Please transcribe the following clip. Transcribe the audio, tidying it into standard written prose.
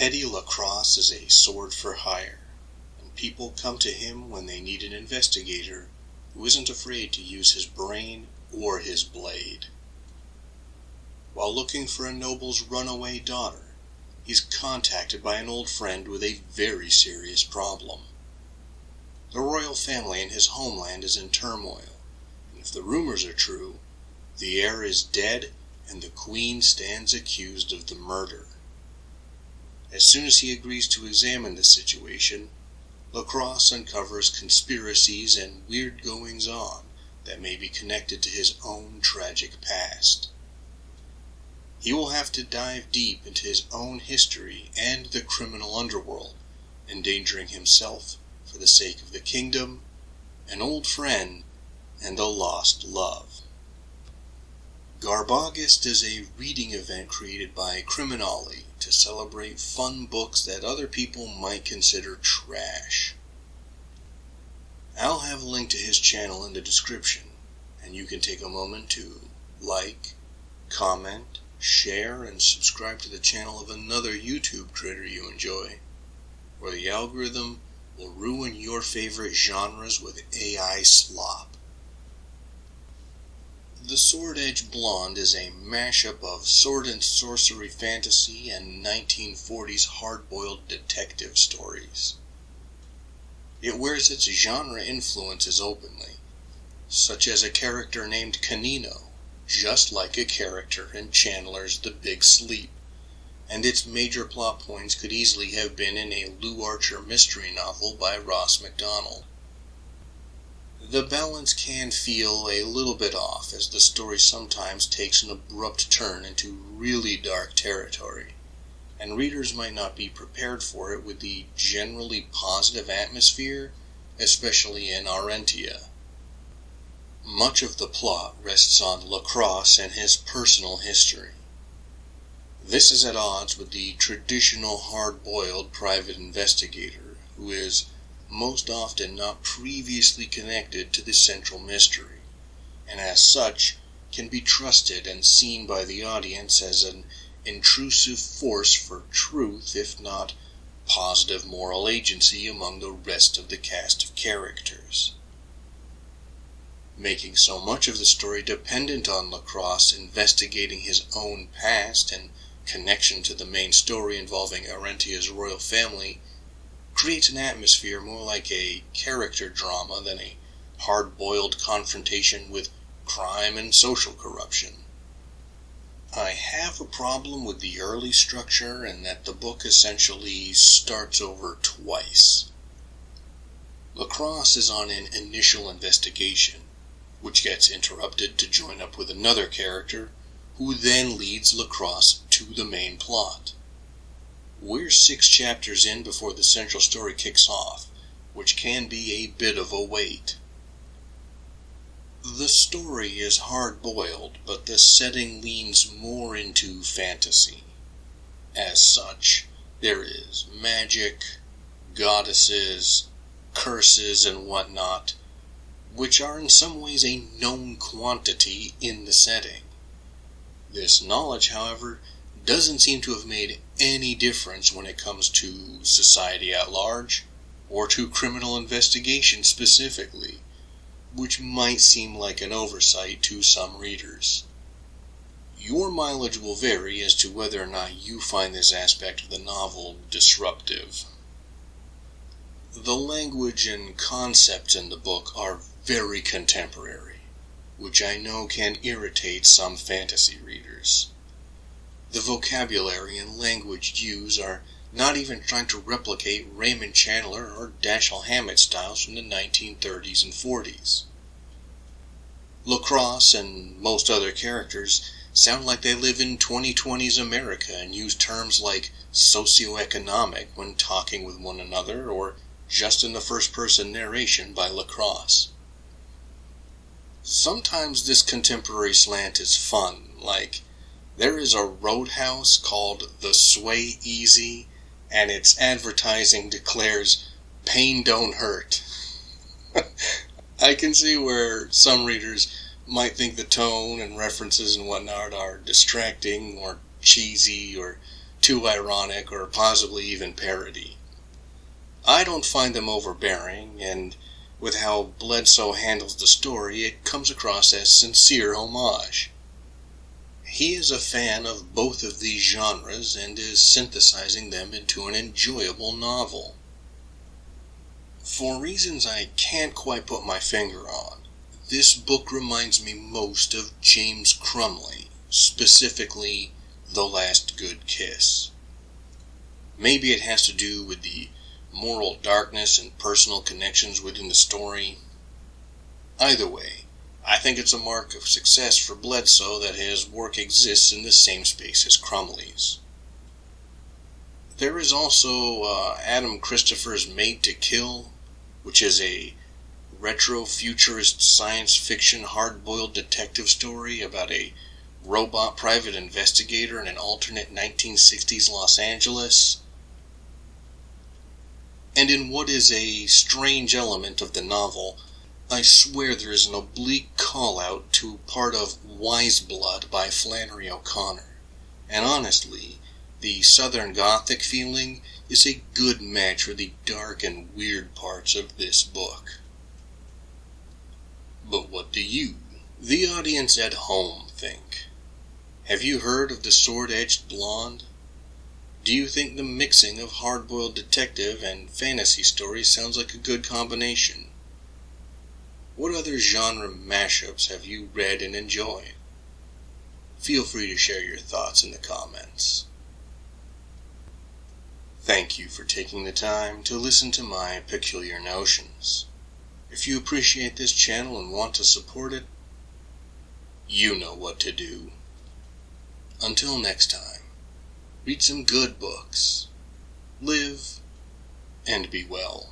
Eddie Lacrosse is a sword for hire, and people come to him when they need an investigator who isn't afraid to use his brain or his blade. While looking for a noble's runaway daughter, he's contacted by an old friend with a very serious problem. The royal family in his homeland is in turmoil, and if the rumors are true, the heir is dead and the queen stands accused of the murder. As soon as he agrees to examine the situation, Lacrosse uncovers conspiracies and weird goings-on that may be connected to his own tragic past. He will have to dive deep into his own history and the criminal underworld, endangering himself for the sake of the kingdom, an old friend, and a lost love. GarbAugust is a reading event created by Criminali to celebrate fun books that other people might consider trash. I'll have a link to his channel in the description, and you can take a moment to like, comment, share, and subscribe to the channel of another YouTube creator you enjoy, where the algorithm will ruin your favorite genres with AI slop. The Sword Edge Blonde is a mashup of sword and sorcery fantasy and 1940s hard-boiled detective stories. It wears its genre influences openly, such as a character named Canino, just like a character in Chandler's The Big Sleep, and its major plot points could easily have been in a Lou Archer mystery novel by Ross MacDonald. The balance can feel a little bit off, as the story sometimes takes an abrupt turn into really dark territory, and readers might not be prepared for it with the generally positive atmosphere, especially in Arentia. Much of the plot rests on Lacrosse and his personal history. This is at odds with the traditional hard-boiled private investigator, who is most often not previously connected to the central mystery, and as such can be trusted and seen by the audience as an intrusive force for truth, if not positive moral agency among the rest of the cast of characters. Making so much of the story dependent on Lacrosse investigating his own past and connection to the main story involving Arentia's royal family creates an atmosphere more like a character drama than a hard-boiled confrontation with crime and social corruption. I have a problem with the early structure and that the book essentially starts over twice. Lacrosse is on an initial investigation, which gets interrupted to join up with another character, who then leads Lacrosse to the main plot. We're 6 chapters in before the central story kicks off, which can be a bit of a wait. The story is hard-boiled, but the setting leans more into fantasy. As such, there is magic, goddesses, curses, and whatnot, which are in some ways a known quantity in the setting. This knowledge, however, doesn't seem to have made any difference when it comes to society at large, or to criminal investigation specifically, which might seem like an oversight to some readers. Your mileage will vary as to whether or not you find this aspect of the novel disruptive. The language and concepts in the book are very contemporary, which I know can irritate some fantasy readers. The vocabulary and language used are not even trying to replicate Raymond Chandler or Dashiell Hammett styles from the 1930s and 40s. Lacrosse and most other characters sound like they live in 2020's America and use terms like socioeconomic when talking with one another, or just in the first-person narration by Lacrosse. Sometimes this contemporary slant is fun, like there is a roadhouse called the Swayze, and its advertising declares, "Pain don't hurt." I can see where some readers might think the tone and references and whatnot are distracting or cheesy or too ironic, or possibly even parody. I don't find them overbearing, and with how Bledsoe handles the story, it comes across as sincere homage. He is a fan of both of these genres and is synthesizing them into an enjoyable novel. For reasons I can't quite put my finger on, this book reminds me most of James Crumley, specifically The Last Good Kiss. Maybe it has to do with the moral darkness and personal connections within the story. Either way, I think it's a mark of success for Bledsoe that his work exists in the same space as Crumley's. There is also Adam Christopher's Made to Kill, which is a retro-futurist science fiction hard-boiled detective story about a robot private investigator in an alternate 1960s Los Angeles. And in what is a strange element of the novel, I swear there is an oblique call-out to part of Wise Blood by Flannery O'Connor, and honestly, the Southern Gothic feeling is a good match for the dark and weird parts of this book. But what do you, the audience at home, think? Have you heard of The Sword-Edged Blonde? Do you think the mixing of hard-boiled detective and fantasy stories sounds like a good combination? What other genre mashups have you read and enjoyed? Feel free to share your thoughts in the comments. Thank you for taking the time to listen to my peculiar notions. If you appreciate this channel and want to support it, you know what to do. Until next time, read some good books, live, and be well.